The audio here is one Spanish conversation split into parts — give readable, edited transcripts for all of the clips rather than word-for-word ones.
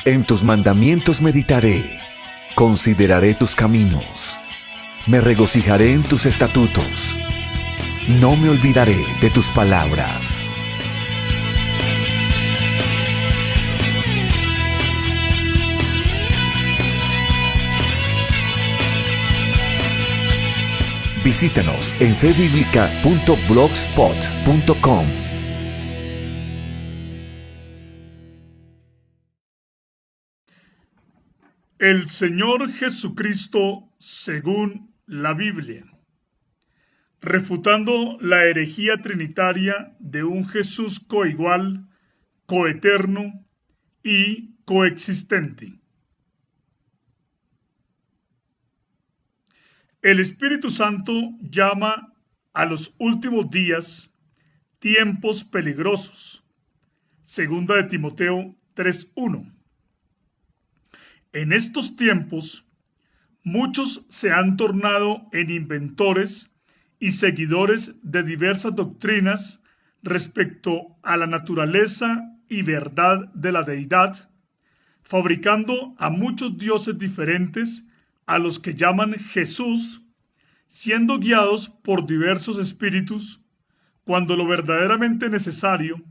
En tus mandamientos meditaré, consideraré tus caminos, me regocijaré en tus estatutos, no me olvidaré de tus palabras. Visítanos en febiblica.blogspot.com. El Señor Jesucristo según la Biblia, refutando la herejía trinitaria de un Jesús coigual, coeterno y coexistente. El Espíritu Santo llama a los últimos días tiempos peligrosos. Segunda de Timoteo 3:1. En estos tiempos, muchos se han tornado en inventores y seguidores de diversas doctrinas respecto a la naturaleza y verdad de la deidad, fabricando a muchos dioses diferentes a los que llaman Jesús, siendo guiados por diversos espíritus, cuando lo verdaderamente necesario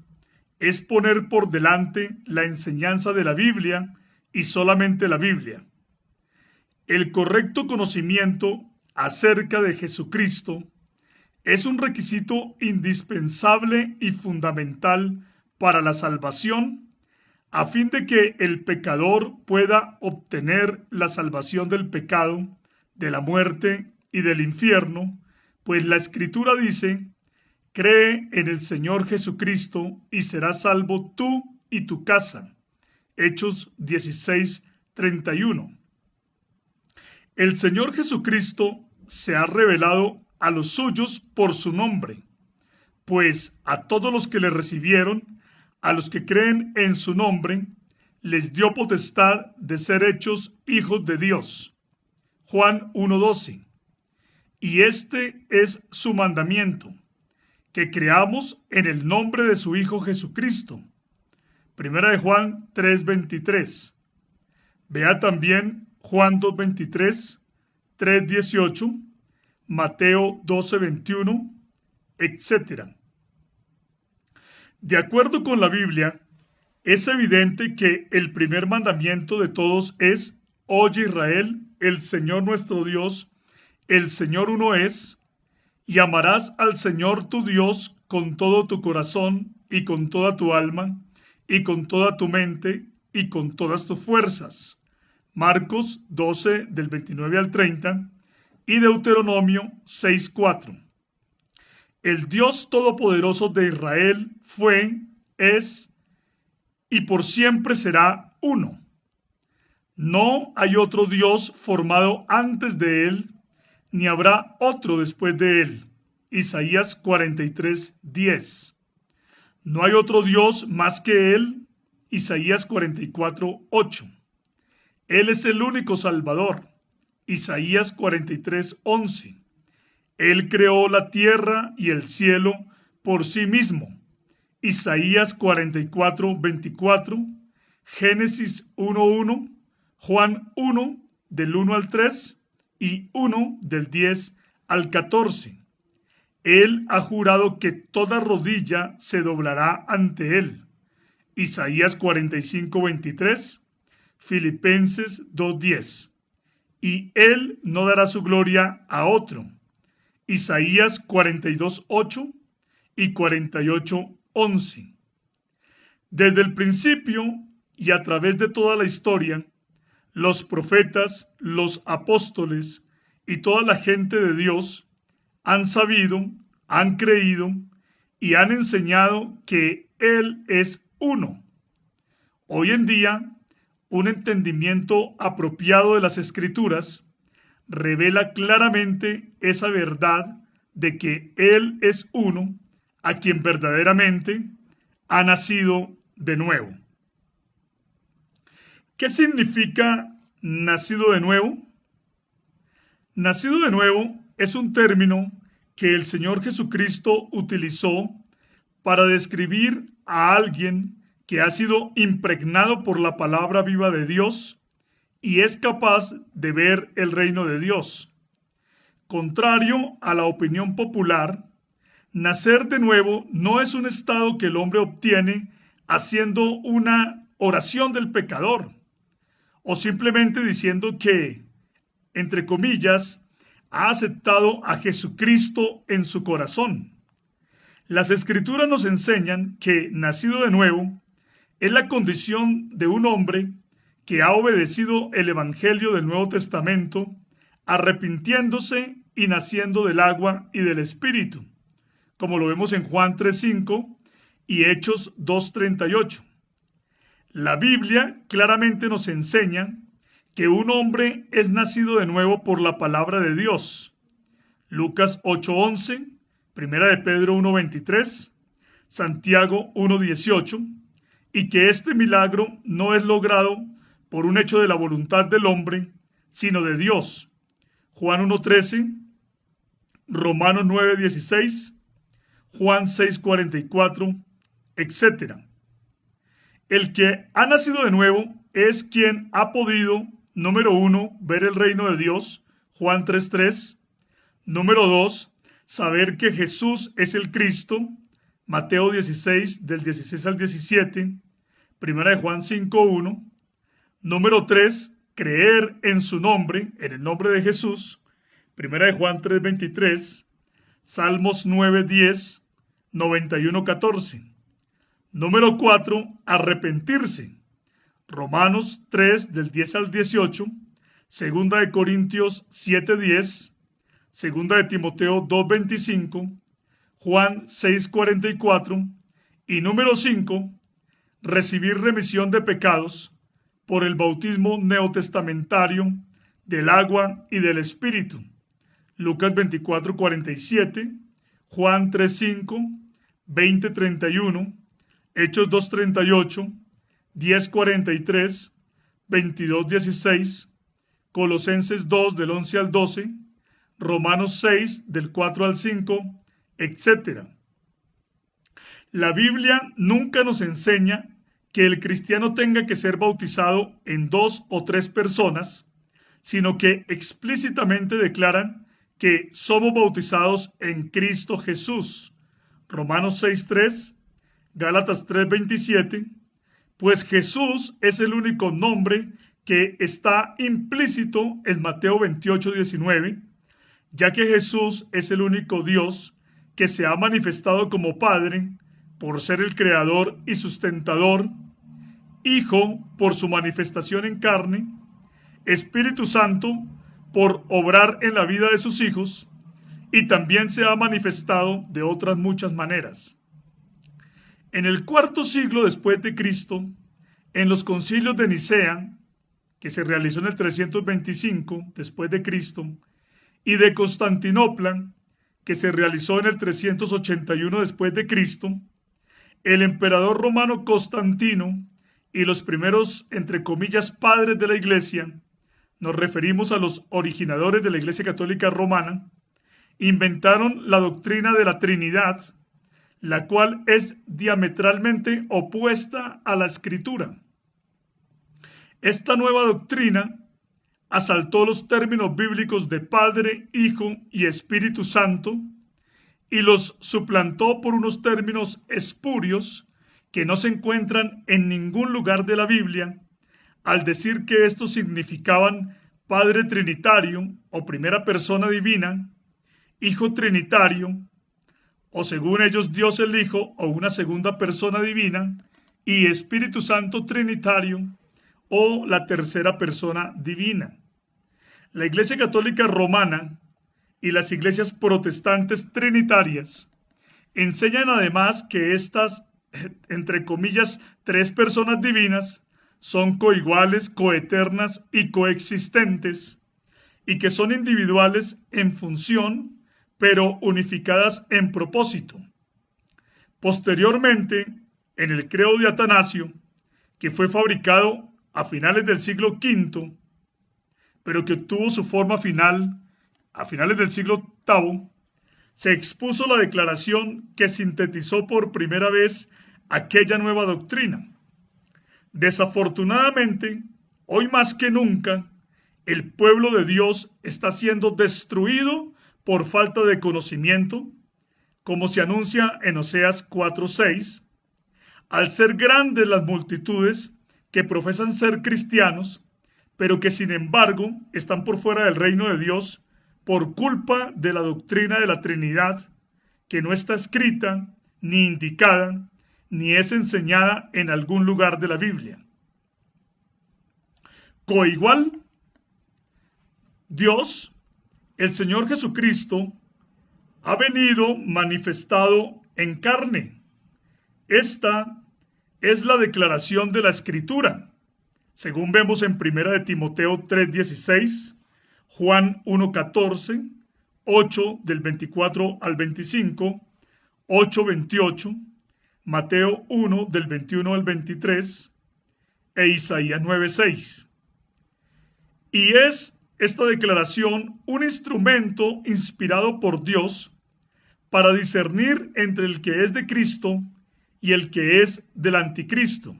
es poner por delante la enseñanza de la Biblia y solamente la Biblia. El correcto conocimiento acerca de Jesucristo es un requisito indispensable y fundamental para la salvación, a fin de que el pecador pueda obtener la salvación del pecado, de la muerte y del infierno, pues la Escritura dice: cree en el Señor Jesucristo y serás salvo tú y tu casa. Hechos 16:31. El Señor Jesucristo se ha revelado a los suyos por su nombre, pues a todos los que le recibieron, a los que creen en su nombre, les dio potestad de ser hechos hijos de Dios. Juan 1:12. Y este es su mandamiento, que creamos en el nombre de su Hijo Jesucristo. Primera de Juan 3:23. Vea también Juan 2:23, 3:18, Mateo 12:21, etc. De acuerdo con la Biblia, es evidente que el primer mandamiento de todos es: oye Israel, el Señor nuestro Dios, el Señor uno es, y amarás al Señor tu Dios con todo tu corazón y con toda tu alma y con toda tu mente y con todas tus fuerzas. Marcos 12 del 29 al 30 y Deuteronomio 6:4. El Dios Todopoderoso de Israel fue, es y por siempre será uno. No hay otro Dios formado antes de él, ni habrá otro después de él. Isaías 43:10. No hay otro Dios más que él. Isaías 44:8. Él es el único Salvador. Isaías 43:11. Él creó la tierra y el cielo por sí mismo. Isaías 44:24, Génesis 1:1, Juan 1 del 1 al 3 y 1 del 10 al 14. Él ha jurado que toda rodilla se doblará ante él. Isaías 45:23, Filipenses 2:10. Y él no dará su gloria a otro. Isaías 42:8 y 48:11. Desde el principio y a través de toda la historia, los profetas, los apóstoles y toda la gente de Dios han sabido, han creído y han enseñado que Él es uno. Hoy en día, un entendimiento apropiado de las Escrituras revela claramente esa verdad de que Él es uno, a quien verdaderamente ha nacido de nuevo. ¿Qué significa nacido de nuevo? Nacido de nuevo es un término que el Señor Jesucristo utilizó para describir a alguien que ha sido impregnado por la palabra viva de Dios y es capaz de ver el reino de Dios. Contrario a la opinión popular, nacer de nuevo no es un estado que el hombre obtiene haciendo una oración del pecador o simplemente diciendo que, entre comillas, ha aceptado a Jesucristo en su corazón. Las Escrituras nos enseñan que nacido de nuevo es la condición de un hombre que ha obedecido el Evangelio del Nuevo Testamento, arrepintiéndose y naciendo del agua y del Espíritu, como lo vemos en Juan 3:5 y Hechos 2:38. La Biblia claramente nos enseña que un hombre es nacido de nuevo por la palabra de Dios. Lucas 8:11, Primera de Pedro 1:23, Santiago 1:18, y que este milagro no es logrado por un hecho de la voluntad del hombre, sino de Dios. Juan 1:13, Romanos 9:16, Juan 6:44, etc. El que ha nacido de nuevo es quien ha podido, número 1, ver el reino de Dios, Juan 3:3. Número 2, saber que Jesús es el Cristo, Mateo 16, del 16 al 17, Primera de Juan 5:1. Número 3, creer en su nombre, en el nombre de Jesús, Primera de Juan 3:23, Salmos 9:10, 91:14. Número 4, arrepentirse, Romanos 3, del 10 al 18, Segunda de Corintios 7:10, Segunda de Timoteo 2:25, Juan 6:44 y número 5, recibir remisión de pecados por el bautismo neotestamentario del agua y del Espíritu. Lucas 24:47, Juan 3:5, 20:31, Hechos 2:38, 10:43, 22:16, Colosenses 2 del 11 al 12, Romanos 6 del 4 al 5, etc. La Biblia nunca nos enseña que el cristiano tenga que ser bautizado en 2 o 3 personas, sino que explícitamente declaran que somos bautizados en Cristo Jesús. Romanos 6:3, Gálatas 3:27, pues Jesús es el único nombre que está implícito en Mateo 28:19, ya que Jesús es el único Dios que se ha manifestado como Padre por ser el Creador y sustentador, Hijo por su manifestación en carne, Espíritu Santo por obrar en la vida de sus hijos, y también se ha manifestado de otras muchas maneras. En el cuarto siglo después de Cristo, en los concilios de Nicea, que se realizó en el 325 después de Cristo, y de Constantinopla, que se realizó en el 381 después de Cristo, el emperador romano Constantino y los primeros, entre comillas, padres de la Iglesia, nos referimos a los originadores de la Iglesia Católica Romana, inventaron la doctrina de la Trinidad, la cual es diametralmente opuesta a la Escritura. Esta nueva doctrina asaltó los términos bíblicos de Padre, Hijo y Espíritu Santo y los suplantó por unos términos espurios que no se encuentran en ningún lugar de la Biblia, al decir que estos significaban Padre Trinitario o primera persona divina, Hijo Trinitario, o según ellos Dios el Hijo o una segunda persona divina, y Espíritu Santo Trinitario o la tercera persona divina. La Iglesia Católica Romana y las iglesias protestantes trinitarias enseñan además que estas, entre comillas, 3 personas divinas son coiguales, coeternas y coexistentes, y que son individuales en función, pero unificadas en propósito. Posteriormente, en el credo de Atanasio, que fue fabricado a finales del siglo V, pero que obtuvo su forma final a finales del siglo VIII, se expuso la declaración que sintetizó por primera vez aquella nueva doctrina. Desafortunadamente, hoy más que nunca, el pueblo de Dios está siendo destruido por falta de conocimiento, como se anuncia en Oseas 4:6, al ser grandes las multitudes que profesan ser cristianos, pero que sin embargo están por fuera del reino de Dios por culpa de la doctrina de la Trinidad, que no está escrita, ni indicada, ni es enseñada en algún lugar de la Biblia. Coigual, Dios, el Señor Jesucristo, ha venido manifestado en carne. Esta es la declaración de la Escritura, según vemos en 1 de Timoteo 3:16, Juan 1:14, 8 del 24 al 25, 8:28, Mateo 1 del 21 al 23 e Isaías 9:6. Y es esta declaración un instrumento inspirado por Dios para discernir entre el que es de Cristo y el que es del anticristo.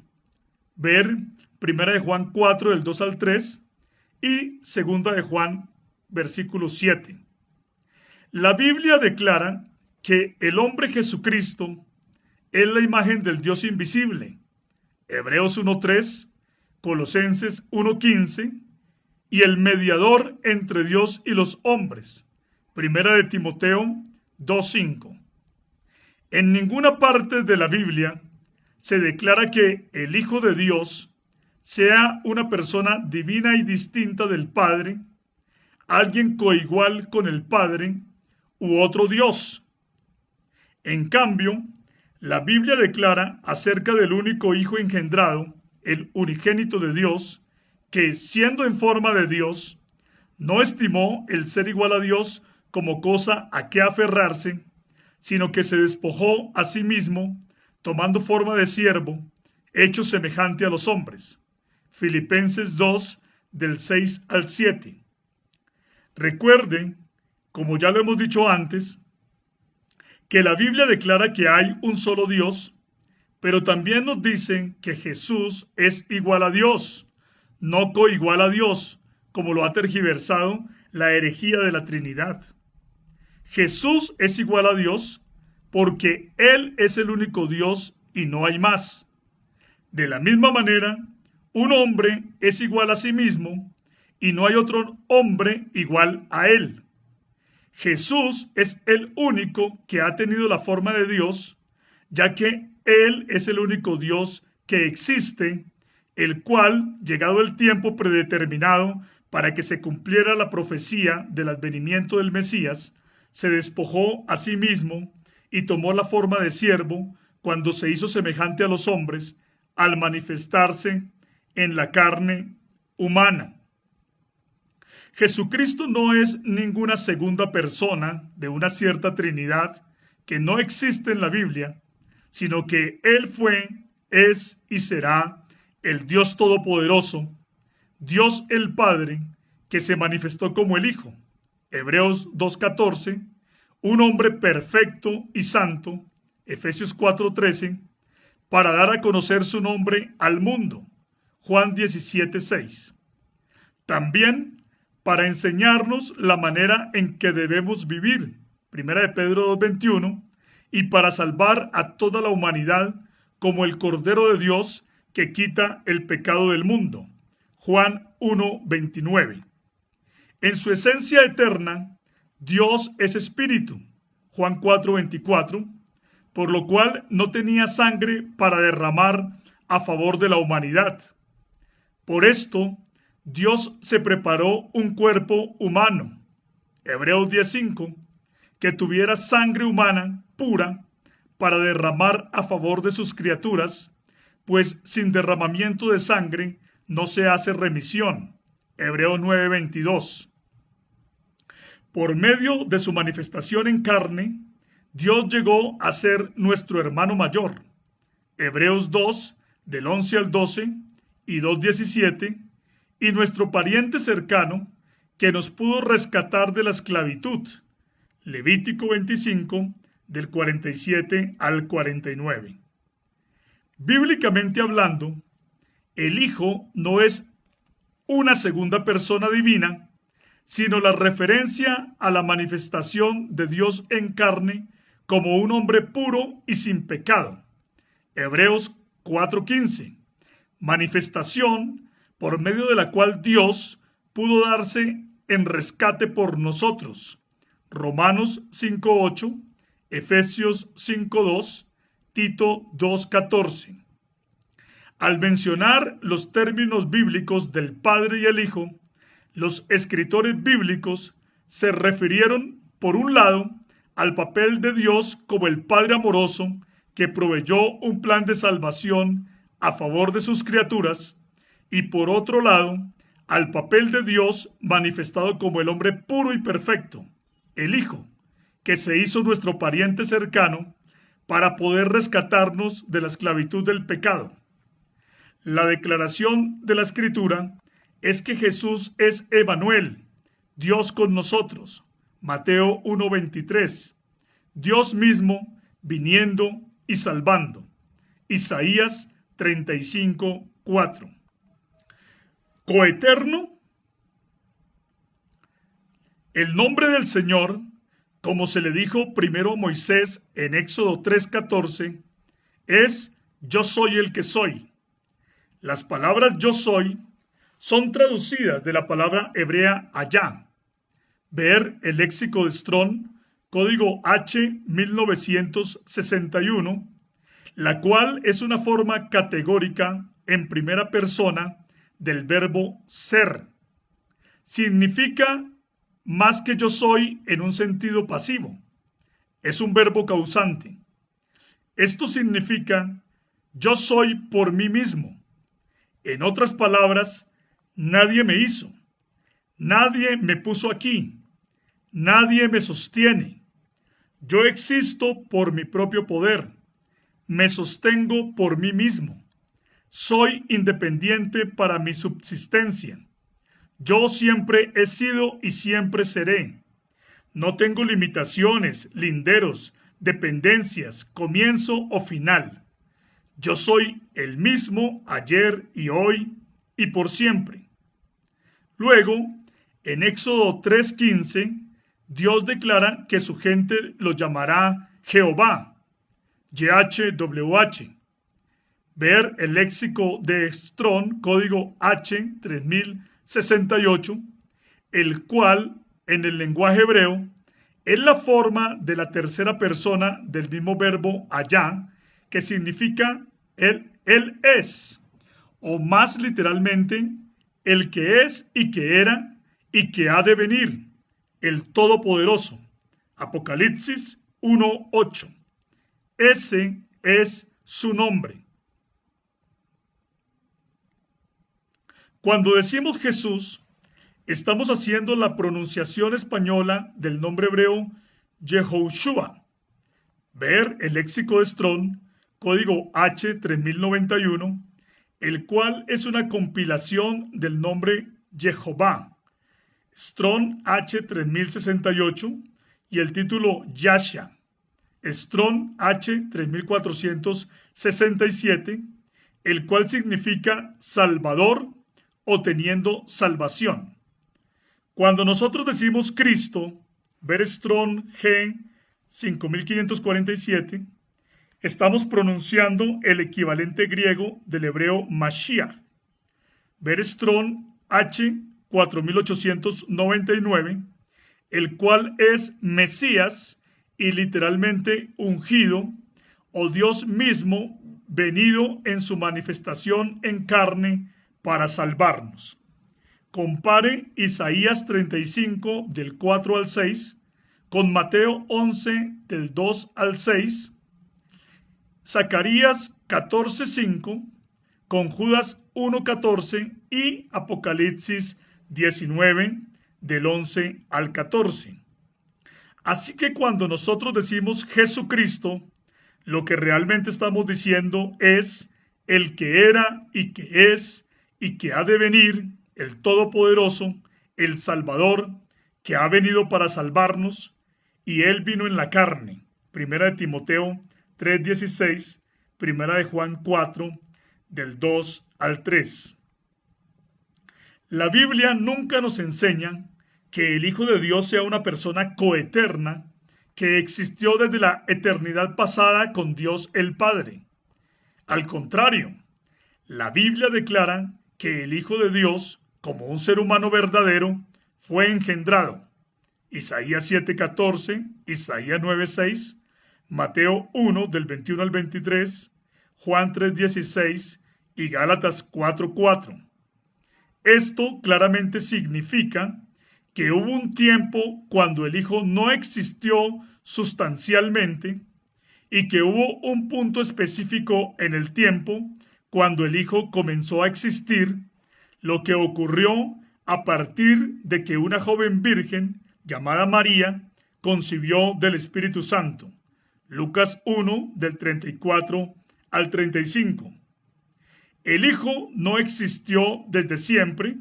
Ver 1 de Juan 4 del 2 al 3 y 2 de Juan versículo 7. La Biblia declara que el hombre Jesucristo es la imagen del Dios invisible. Hebreos 1:3, Colosenses 1:15 y el mediador entre Dios y los hombres. 1 de Timoteo 2:5. En ninguna parte de la Biblia se declara que el Hijo de Dios sea una persona divina y distinta del Padre, alguien coigual con el Padre u otro Dios. En cambio, la Biblia declara acerca del único Hijo engendrado, el unigénito de Dios, que siendo en forma de Dios, no estimó el ser igual a Dios como cosa a que aferrarse, sino que se despojó a sí mismo, tomando forma de siervo, hecho semejante a los hombres. Filipenses 2, del 6 al 7. Recuerde, como ya lo hemos dicho antes, que la Biblia declara que hay un solo Dios, pero también nos dice que Jesús es igual a Dios, no coigual a Dios, como lo ha tergiversado la herejía de la Trinidad. Jesús es igual a Dios porque Él es el único Dios y no hay más. De la misma manera, un hombre es igual a sí mismo y no hay otro hombre igual a Él. Jesús es el único que ha tenido la forma de Dios, ya que Él es el único Dios que existe, el cual, llegado el tiempo predeterminado para que se cumpliera la profecía del advenimiento del Mesías, se despojó a sí mismo y tomó la forma de siervo cuando se hizo semejante a los hombres al manifestarse en la carne humana. Jesucristo no es ninguna segunda persona de una cierta Trinidad que no existe en la Biblia, sino que Él fue, es y será el Dios Todopoderoso, Dios el Padre, que se manifestó como el Hijo. Hebreos 2:14, un hombre perfecto y santo, Efesios 4:13, para dar a conocer su nombre al mundo, Juan 17:6. También para enseñarnos la manera en que debemos vivir, 1 de Pedro 2:21, y para salvar a toda la humanidad como el Cordero de Dios que quita el pecado del mundo, Juan 1:29. En su esencia eterna, Dios es espíritu, Juan 4:24, por lo cual no tenía sangre para derramar a favor de la humanidad. Por esto, Dios se preparó un cuerpo humano, Hebreos 10:5, que tuviera sangre humana pura para derramar a favor de sus criaturas, pues sin derramamiento de sangre no se hace remisión, Hebreos 9:22. Por medio de su manifestación en carne, Dios llegó a ser nuestro hermano mayor, Hebreos 2, del 11 al 12 y 2:17, y nuestro pariente cercano que nos pudo rescatar de la esclavitud, Levítico 25, del 47 al 49. Bíblicamente hablando, el Hijo no es una segunda persona divina, sino la referencia a la manifestación de Dios en carne como un hombre puro y sin pecado. Hebreos 4:15. Manifestación por medio de la cual Dios pudo darse en rescate por nosotros. Romanos 5:8, Efesios 5:2, Tito 2:14. Al mencionar los términos bíblicos del Padre y el Hijo, los escritores bíblicos se refirieron, por un lado, al papel de Dios como el Padre amoroso que proveyó un plan de salvación a favor de sus criaturas, y por otro lado, al papel de Dios manifestado como el hombre puro y perfecto, el Hijo, que se hizo nuestro pariente cercano para poder rescatarnos de la esclavitud del pecado. La declaración de la Escritura es que Jesús es Emmanuel, Dios con nosotros. Mateo 1:23. Dios mismo viniendo y salvando. Isaías 35:4. Coeterno. El nombre del Señor, como se le dijo primero a Moisés en Éxodo 3:14, es Yo soy el que soy. Las palabras yo soy son traducidas de la palabra hebrea allá. Ver el léxico de Strong, código H 1961, la cual es una forma categórica en primera persona del verbo ser. Significa más que yo soy en un sentido pasivo. Es un verbo causante. Esto significa yo soy por mí mismo. En otras palabras, nadie me hizo, nadie me puso aquí, nadie me sostiene. Yo existo por mi propio poder, me sostengo por mí mismo, soy independiente para mi subsistencia. Yo siempre he sido y siempre seré. No tengo limitaciones, linderos, dependencias, comienzo o final. Yo soy el mismo ayer y hoy y por siempre. Luego, en Éxodo 3:15, Dios declara que su gente lo llamará Jehová, YHWH. Ver el léxico de Strong, código H 3068, el cual, en el lenguaje hebreo, es la forma de la tercera persona del mismo verbo allá, que significa Él es, o más literalmente, el que es y que era y que ha de venir, el Todopoderoso. Apocalipsis 1:8. Ese es su nombre. Cuando decimos Jesús, estamos haciendo la pronunciación española del nombre hebreo Yehoshua. Ver el léxico de Strong, código H 3091, el cual es una compilación del nombre Jehová, Strong H 3068, y el título Yahshua, Strong H 3467, el cual significa Salvador o teniendo salvación. Cuando nosotros decimos Cristo, ver Strong G 5547, estamos pronunciando el equivalente griego del hebreo Mashiach. Ver Strong H 4899, el cual es Mesías y literalmente ungido, o Dios mismo venido en su manifestación en carne para salvarnos. Compare Isaías 35 del 4 al 6 con Mateo 11 del 2 al 6, Zacarías 14:5 con Judas 1:14 y Apocalipsis 19 del 11 al 14. Así que cuando nosotros decimos Jesucristo, lo que realmente estamos diciendo es el que era y que es y que ha de venir, el Todopoderoso, el Salvador, que ha venido para salvarnos, y Él vino en la carne. Primera de Timoteo 3:16, Primera de Juan 4, del 2 al 3. La Biblia nunca nos enseña que el Hijo de Dios sea una persona coeterna que existió desde la eternidad pasada con Dios el Padre. Al contrario, la Biblia declara que el Hijo de Dios, como un ser humano verdadero, fue engendrado. Isaías 7:14, Isaías 9:6, Mateo 1 del 21 al 23, Juan 3:16 y Gálatas 4:4. Esto claramente significa que hubo un tiempo cuando el Hijo no existió sustancialmente y que hubo un punto específico en el tiempo cuando el Hijo comenzó a existir, lo que ocurrió a partir de que una joven virgen llamada María concibió del Espíritu Santo. Lucas 1 del 34 al 35. El Hijo no existió desde siempre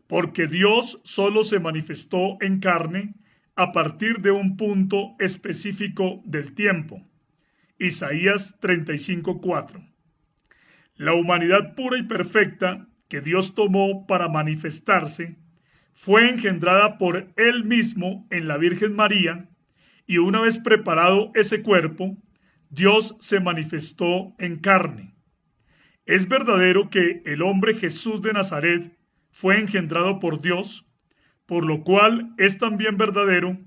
porque Dios solo se manifestó en carne a partir de un punto específico del tiempo. Isaías 35:4. La humanidad pura y perfecta que Dios tomó para manifestarse fue engendrada por Él mismo en la Virgen María, y una vez preparado ese cuerpo, Dios se manifestó en carne. Es verdadero que el hombre Jesús de Nazaret fue engendrado por Dios, por lo cual es también verdadero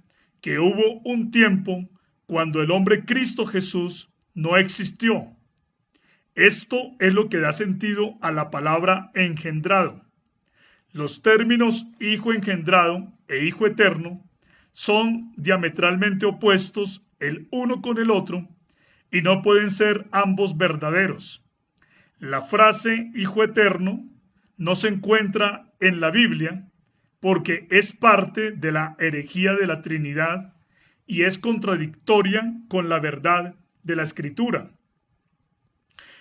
que hubo un tiempo cuando el hombre Cristo Jesús no existió. Esto es lo que da sentido a la palabra engendrado. Los términos hijo engendrado e hijo eterno son diametralmente opuestos el uno con el otro y no pueden ser ambos verdaderos. La frase hijo eterno no se encuentra en la Biblia porque es parte de la herejía de la Trinidad y es contradictoria con la verdad de la Escritura.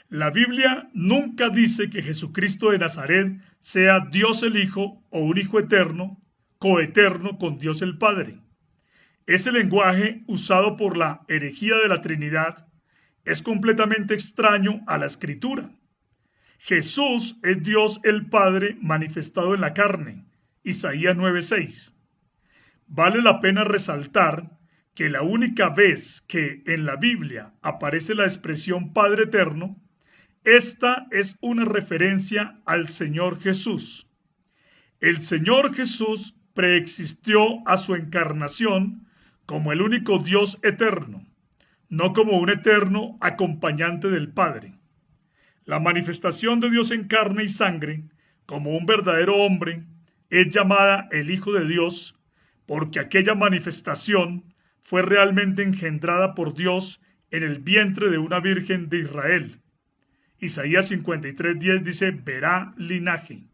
La Biblia nunca dice que Jesucristo de Nazaret sea Dios el Hijo o un Hijo eterno, coeterno con Dios el Padre. Ese lenguaje usado por la herejía de la Trinidad es completamente extraño a la Escritura. Jesús es Dios el Padre manifestado en la carne, Isaías 9:6. Vale la pena resaltar que la única vez que en la Biblia aparece la expresión Padre Eterno, esta es una referencia al Señor Jesús. El Señor Jesús preexistió a su encarnación como el único Dios eterno, no como un eterno acompañante del Padre. La manifestación de Dios en carne y sangre, como un verdadero hombre, es llamada el Hijo de Dios, porque aquella manifestación fue realmente engendrada por Dios en el vientre de una virgen de Israel. Isaías 53:10 dice, verá linaje.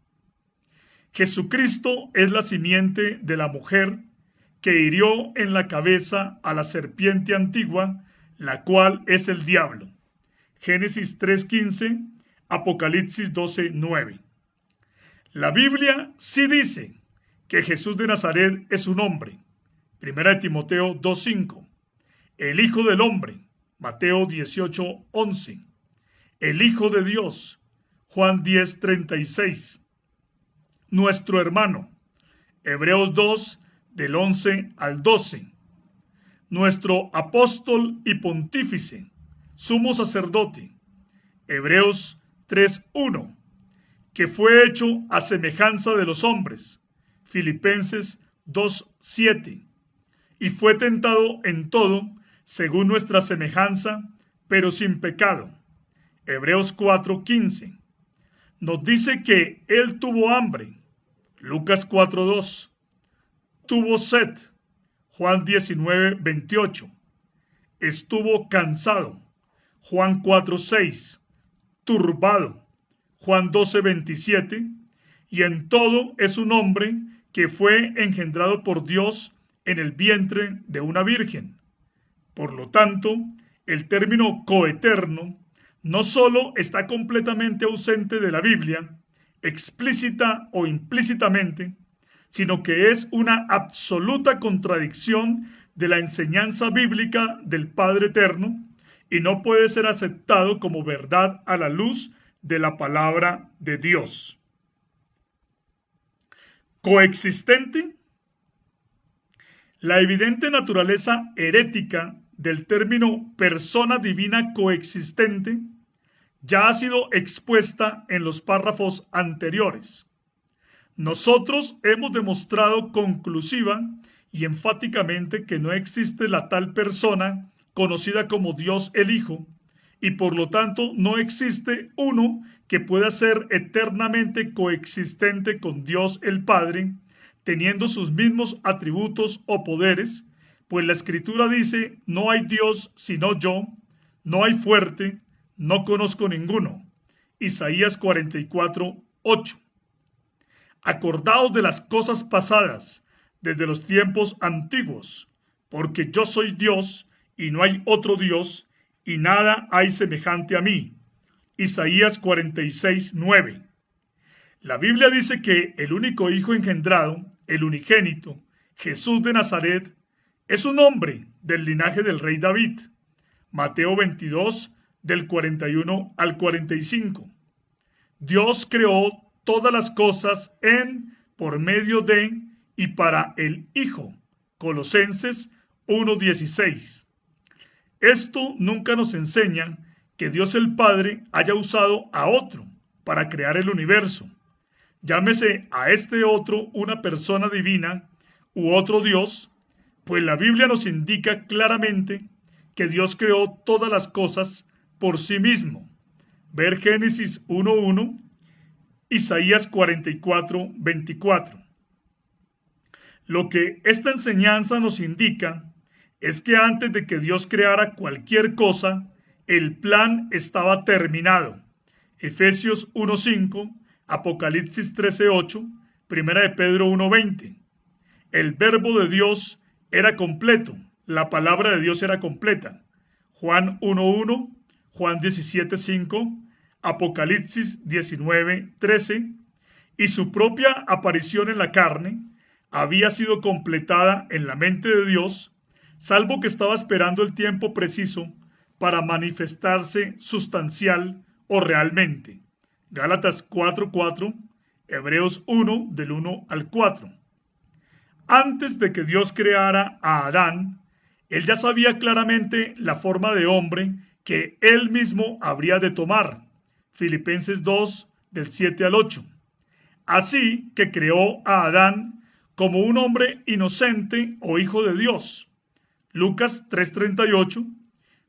Jesucristo es la simiente de la mujer que hirió en la cabeza a la serpiente antigua, la cual es el diablo. Génesis 3:15, Apocalipsis 12:9. La Biblia sí dice que Jesús de Nazaret es un hombre. 1 Timoteo 2:5. El Hijo del Hombre. Mateo 18:11. El Hijo de Dios. Juan 10:36. Nuestro hermano. Hebreos 2 del 11 al 12. Nuestro apóstol y pontífice. Sumo sacerdote. Hebreos 3:1. Que fue hecho a semejanza de los hombres. Filipenses 2:7. Y fue tentado en todo, según nuestra semejanza, pero sin pecado. Hebreos 4:15. Nos dice que él tuvo hambre. Lucas 4:2. Tuvo sed. Juan 19:28. Estuvo cansado. Juan 4:6. Turbado. Juan 12:27. Y en todo es un hombre que fue engendrado por Dios en el vientre de una virgen. Por lo tanto, el término coeterno no solo está completamente ausente de la Biblia, explícita o implícitamente, sino que es una absoluta contradicción de la enseñanza bíblica del Padre Eterno y no puede ser aceptado como verdad a la luz de la palabra de Dios. Coexistente. La evidente naturaleza herética del término persona divina coexistente ya ha sido expuesta en los párrafos anteriores. Nosotros hemos demostrado conclusiva y enfáticamente que no existe la tal persona conocida como Dios el Hijo, y por lo tanto no existe uno que pueda ser eternamente coexistente con Dios el Padre, teniendo sus mismos atributos o poderes, pues la Escritura dice, no hay Dios sino yo, no hay fuerte, no conozco ninguno. Isaías 44:8. Acordaos de las cosas pasadas, desde los tiempos antiguos, porque yo soy Dios y no hay otro Dios, y nada hay semejante a mí. Isaías 46:9. La Biblia dice que el único Hijo engendrado, el unigénito, Jesús de Nazaret, es un hombre del linaje del rey David. Mateo 22, del 41 al 45. Dios creó todas las cosas en, por medio de y para el Hijo. Colosenses 1:16. Esto nunca nos enseña que Dios el Padre haya usado a otro para crear el universo. Llámese a este otro una persona divina u otro Dios, pues la Biblia nos indica claramente que Dios creó todas las cosas por sí mismo. Ver Génesis 1:1, Isaías 44:24. Lo que esta enseñanza nos indica es que antes de que Dios creara cualquier cosa, el plan estaba terminado. Efesios 1:5, Apocalipsis 13:8, Primera de Pedro 1:20. El verbo de Dios era completo, la palabra de Dios era completa. Juan 1:1, Juan 17:5, Apocalipsis 19:13, y su propia aparición en la carne había sido completada en la mente de Dios, salvo que estaba esperando el tiempo preciso para manifestarse sustancial o realmente. Gálatas 4:4, Hebreos 1, del 1 al 4. Antes de que Dios creara a Adán, él ya sabía claramente la forma de hombre que él mismo habría de tomar. Filipenses 2, del 7 al 8. Así que creó a Adán como un hombre inocente o hijo de Dios. Lucas 3:38,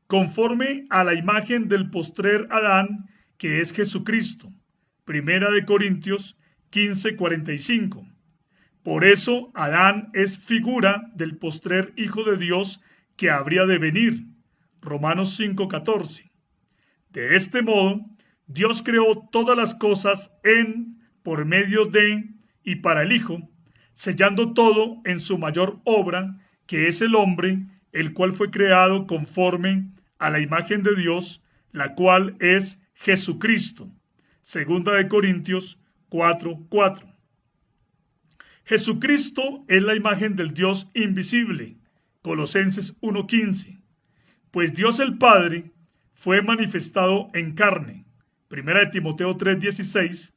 conforme a la imagen del postrer Adán, que es Jesucristo. Primera de Corintios 15:45. Por eso Adán es figura del postrer Hijo de Dios que habría de venir. Romanos 5:14. De este modo, Dios creó todas las cosas en, por medio de y para el Hijo, sellando todo en su mayor obra, que es el hombre, el cual fue creado conforme a la imagen de Dios, la cual es Jesucristo. Segunda de Corintios 4:4. Jesucristo es la imagen del Dios invisible. Colosenses 1:15. Pues Dios el Padre fue manifestado en carne. Primera de Timoteo 3:16.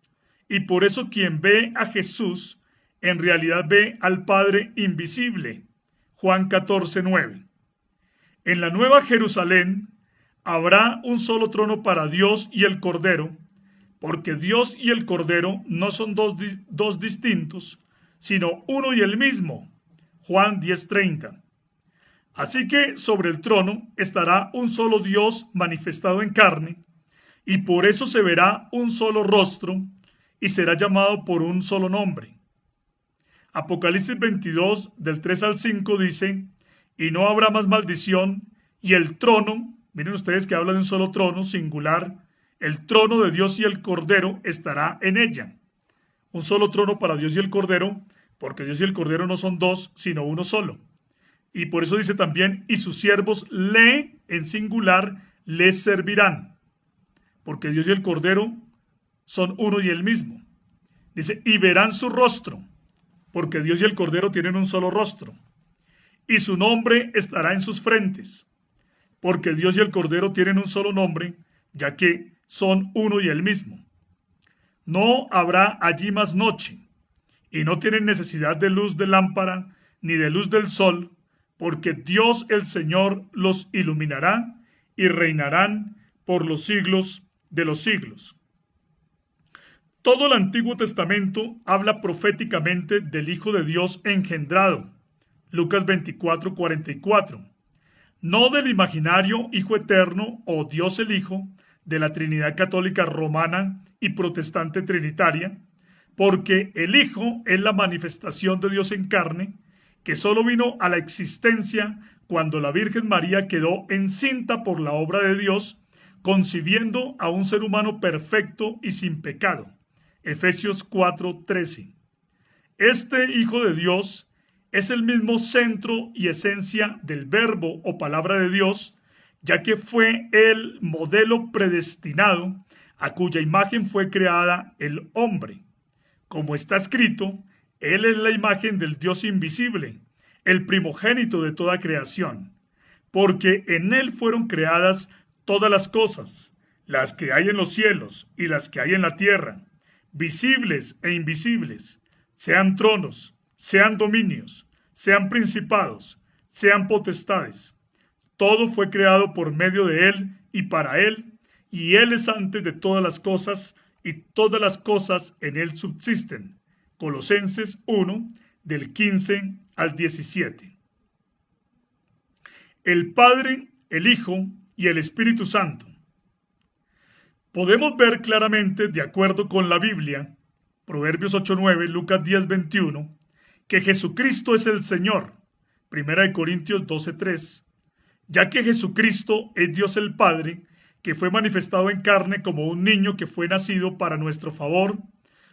Y por eso quien ve a Jesús en realidad ve al Padre invisible. Juan 14:9. En la Nueva Jerusalén habrá un solo trono para Dios y el Cordero, porque Dios y el Cordero no son dos distintos, sino uno y el mismo. Juan 10:30. Así que sobre el trono estará un solo Dios manifestado en carne, y por eso se verá un solo rostro, y será llamado por un solo nombre. Apocalipsis 22, del 3 al 5 dice, y no habrá más maldición, y el trono, miren ustedes que habla de un solo trono, singular, el trono de Dios y el Cordero estará en ella. Un solo trono para Dios y el Cordero, porque Dios y el Cordero no son dos, sino uno solo. Y por eso dice también, y sus siervos en singular, les servirán. Porque Dios y el Cordero son uno y el mismo. Dice, y verán su rostro, porque Dios y el Cordero tienen un solo rostro. Y su nombre estará en sus frentes, porque Dios y el Cordero tienen un solo nombre, ya que son uno y el mismo. No habrá allí más noche, y no tienen necesidad de luz de lámpara ni de luz del sol, porque Dios el Señor los iluminará y reinarán por los siglos de los siglos. Todo el Antiguo Testamento habla proféticamente del Hijo de Dios engendrado, Lucas 24:44, no del imaginario Hijo Eterno o Dios el Hijo de la Trinidad Católica Romana y Protestante Trinitaria, porque el Hijo es la manifestación de Dios en carne, que solo vino a la existencia cuando la Virgen María quedó encinta por la obra de Dios, concibiendo a un ser humano perfecto y sin pecado. Efesios 4:13. Este Hijo de Dios es el mismo centro y esencia del Verbo o palabra de Dios, ya que fue el modelo predestinado a cuya imagen fue creada el hombre. Como está escrito, Él es la imagen del Dios invisible, el primogénito de toda creación, porque en Él fueron creadas todas las cosas, las que hay en los cielos y las que hay en la tierra, visibles e invisibles, sean tronos, sean dominios, sean principados, sean potestades. Todo fue creado por medio de Él y para Él, y Él es antes de todas las cosas, y todas las cosas en Él subsisten. Colosenses 1, del 15 al 17. El Padre, el Hijo y el Espíritu Santo. Podemos ver claramente, de acuerdo con la Biblia, Proverbios 8:9, Lucas 10:21, que Jesucristo es el Señor, 1 Corintios 12:3, ya que Jesucristo es Dios el Padre, que fue manifestado en carne como un niño que fue nacido para nuestro favor,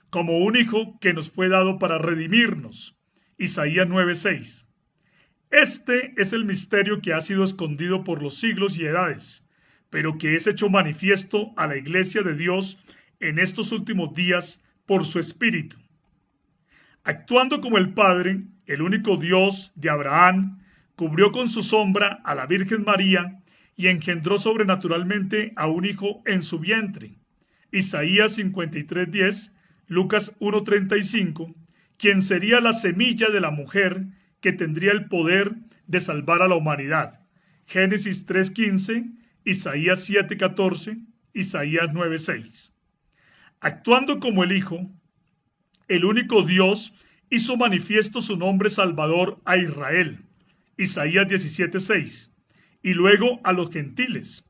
como un hijo que nos fue dado para redimirnos. Isaías 9:6. Este es el misterio que ha sido escondido por los siglos y edades, pero que es hecho manifiesto a la Iglesia de Dios en estos últimos días por su Espíritu. Actuando como el Padre, el único Dios de Abraham, cubrió con su sombra a la Virgen María y engendró sobrenaturalmente a un hijo en su vientre. Isaías 53:10, Lucas 1:35, quien sería la semilla de la mujer que tendría el poder de salvar a la humanidad. Génesis 3:15, Isaías 7:14, Isaías 9:6. Actuando como el Hijo, el único Dios hizo manifiesto su nombre salvador a Israel. Isaías 17:6. Y luego a los gentiles.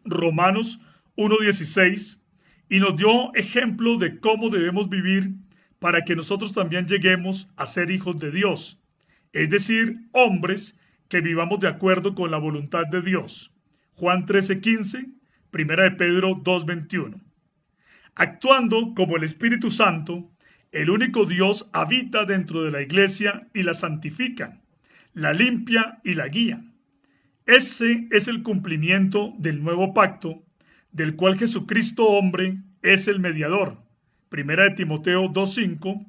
Romanos 1:16. Y nos dio ejemplo de cómo debemos vivir para que nosotros también lleguemos a ser hijos de Dios, es decir, hombres que vivamos de acuerdo con la voluntad de Dios. Juan 13:15, 1 de Pedro 2:21. Actuando como el Espíritu Santo, el único Dios habita dentro de la iglesia y la santifica, la limpia y la guía. Ese es el cumplimiento del nuevo pacto, del cual Jesucristo hombre es el mediador. 1 de Timoteo 2:5,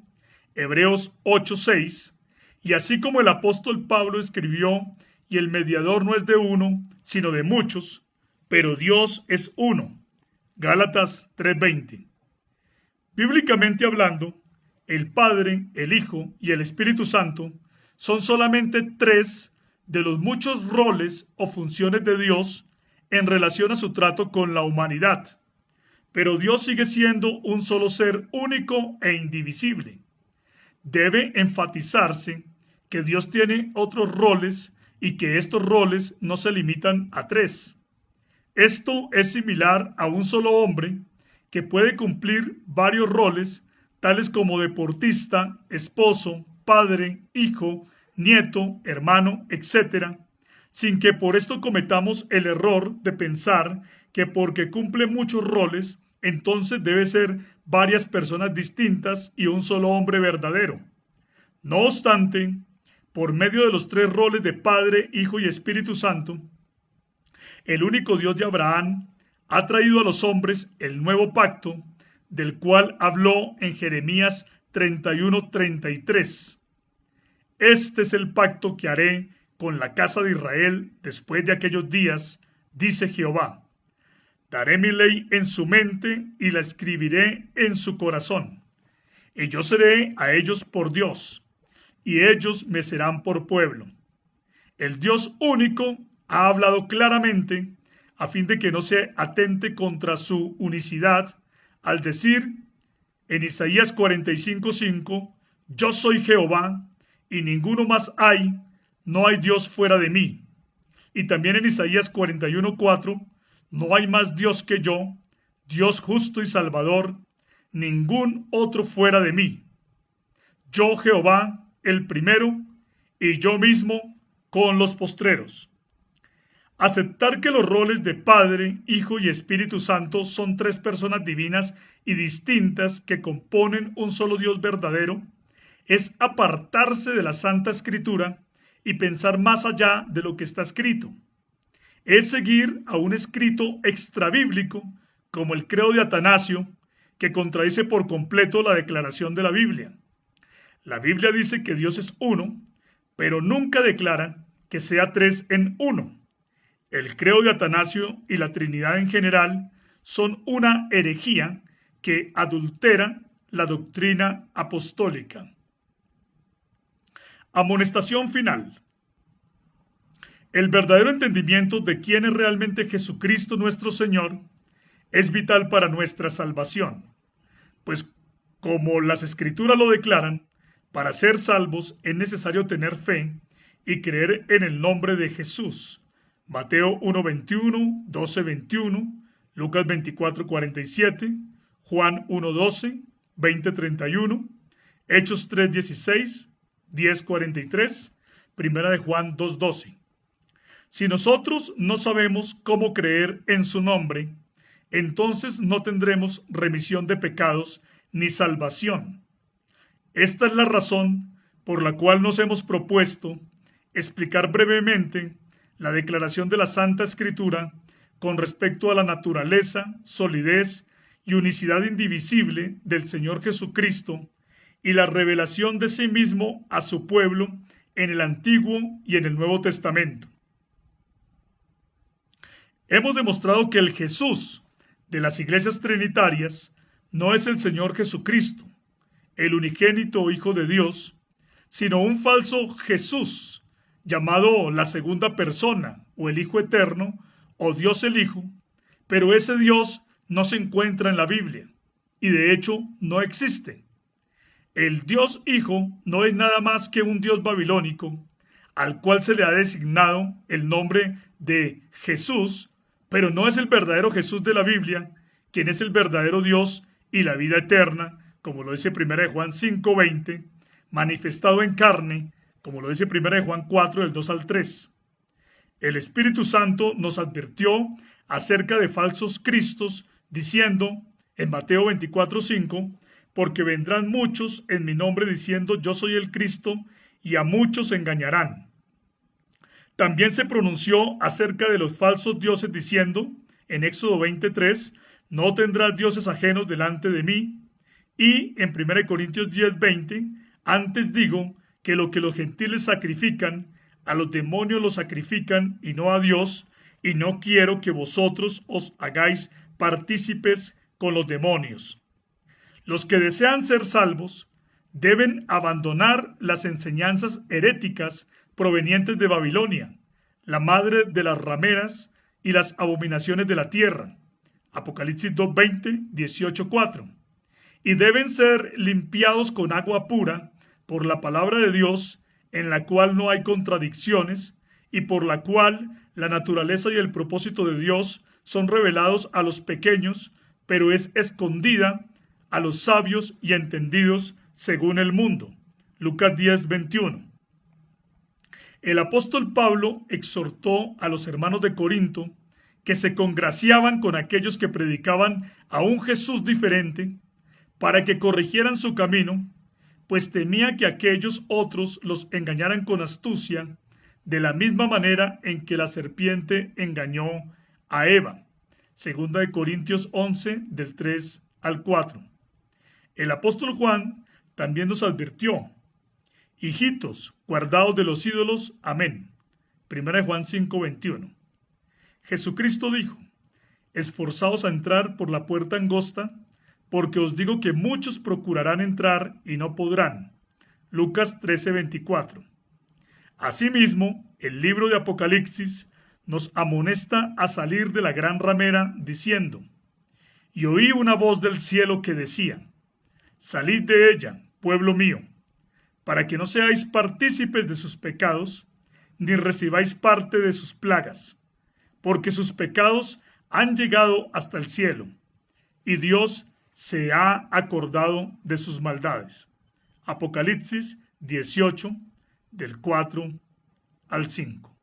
Hebreos 8:6, y así como el apóstol Pablo escribió, y el mediador no es de uno, sino de muchos, pero Dios es uno. Gálatas 3:20. Bíblicamente hablando, el Padre, el Hijo y el Espíritu Santo son solamente tres de los muchos roles o funciones de Dios en relación a su trato con la humanidad. Pero Dios sigue siendo un solo ser único e indivisible. Debe enfatizarse que Dios tiene otros roles y que estos roles no se limitan a tres. Esto es similar a un solo hombre que puede cumplir varios roles, tales como deportista, esposo, padre, hijo, nieto, hermano, etc., sin que por esto cometamos el error de pensar que porque cumple muchos roles, entonces debe ser varias personas distintas y un solo hombre verdadero. No obstante, por medio de los tres roles de Padre, Hijo y Espíritu Santo, el único Dios de Abraham ha traído a los hombres el nuevo pacto, del cual habló en Jeremías 31:33. Este es el pacto que haré con la casa de Israel después de aquellos días, dice Jehová. Daré mi ley en su mente y la escribiré en su corazón. Y yo seré a ellos por Dios, y ellos me serán por pueblo. El Dios único ha hablado claramente a fin de que no se atente contra su unicidad al decir en Isaías 45:5, yo soy Jehová y ninguno más hay, no hay Dios fuera de mí. Y también en Isaías 41:4, no hay más Dios que yo, Dios justo y salvador, ningún otro fuera de mí. Yo Jehová, el primero, y yo mismo con los postreros. Aceptar que los roles de Padre, Hijo y Espíritu Santo son tres personas divinas y distintas que componen un solo Dios verdadero es apartarse de la Santa Escritura y pensar más allá de lo que está escrito. Es seguir a un escrito extrabíblico como el Credo de Atanasio, que contradice por completo la declaración de la Biblia. La Biblia dice que Dios es uno, pero nunca declara que sea tres en uno. El Credo de Atanasio y la Trinidad en general son una herejía que adultera la doctrina apostólica. Amonestación final. El verdadero entendimiento de quién es realmente Jesucristo nuestro Señor es vital para nuestra salvación, pues como las Escrituras lo declaran, para ser salvos es necesario tener fe y creer en el nombre de Jesús. Mateo 1:21, 12:21, Lucas 24:47, Juan 1:12, 20:31, Hechos 3:16, 10:43, Primera de Juan 2:12. Si nosotros no sabemos cómo creer en su nombre, entonces no tendremos remisión de pecados ni salvación. Esta es la razón por la cual nos hemos propuesto explicar brevemente la declaración de la Santa Escritura con respecto a la naturaleza, solidez y unicidad indivisible del Señor Jesucristo y la revelación de sí mismo a su pueblo en el Antiguo y en el Nuevo Testamento. Hemos demostrado que el Jesús de las iglesias trinitarias no es el Señor Jesucristo, el unigénito Hijo de Dios, sino un falso Jesús, llamado la segunda persona, o el Hijo Eterno, o Dios el Hijo, pero ese Dios no se encuentra en la Biblia, y de hecho no existe. El Dios Hijo no es nada más que un Dios babilónico, al cual se le ha designado el nombre de Jesús, pero no es el verdadero Jesús de la Biblia, quien es el verdadero Dios y la vida eterna, como lo dice 1 de Juan 5:20, manifestado en carne, como lo dice 1 de Juan 4, del 2 al 3. El Espíritu Santo nos advirtió acerca de falsos cristos, diciendo en Mateo 24:5, porque vendrán muchos en mi nombre diciendo yo soy el Cristo, y a muchos engañarán. También se pronunció acerca de los falsos dioses diciendo, en Éxodo 23, no tendrás dioses ajenos delante de mí, y en 1 Corintios 10:20, antes digo que lo que los gentiles sacrifican, a los demonios los sacrifican y no a Dios, y no quiero que vosotros os hagáis partícipes con los demonios. Los que desean ser salvos deben abandonar las enseñanzas heréticas provenientes de Babilonia, la madre de las rameras y las abominaciones de la tierra. Apocalipsis 2:20, 18:4. Y deben ser limpiados con agua pura por la palabra de Dios, en la cual no hay contradicciones, y por la cual la naturaleza y el propósito de Dios son revelados a los pequeños, pero es escondida a los sabios y entendidos según el mundo. Lucas 10:21. El apóstol Pablo exhortó a los hermanos de Corinto que se congraciaban con aquellos que predicaban a un Jesús diferente para que corrigieran su camino, pues temía que aquellos otros los engañaran con astucia, de la misma manera en que la serpiente engañó a Eva. Segunda de Corintios 11, del 3 al 4. El apóstol Juan también nos advirtió, hijitos, guardaos de los ídolos, amén. 1 Juan 5:21. Jesucristo dijo, esforzaos a entrar por la puerta angosta, porque os digo que muchos procurarán entrar y no podrán. Lucas 13:24. Asimismo, el libro de Apocalipsis nos amonesta a salir de la gran ramera, diciendo: Y oí una voz del cielo que decía: Salid de ella, pueblo mío, para que no seáis partícipes de sus pecados, ni recibáis parte de sus plagas, porque sus pecados han llegado hasta el cielo, y Dios se ha acordado de sus maldades. Apocalipsis 18, del 4 al 5.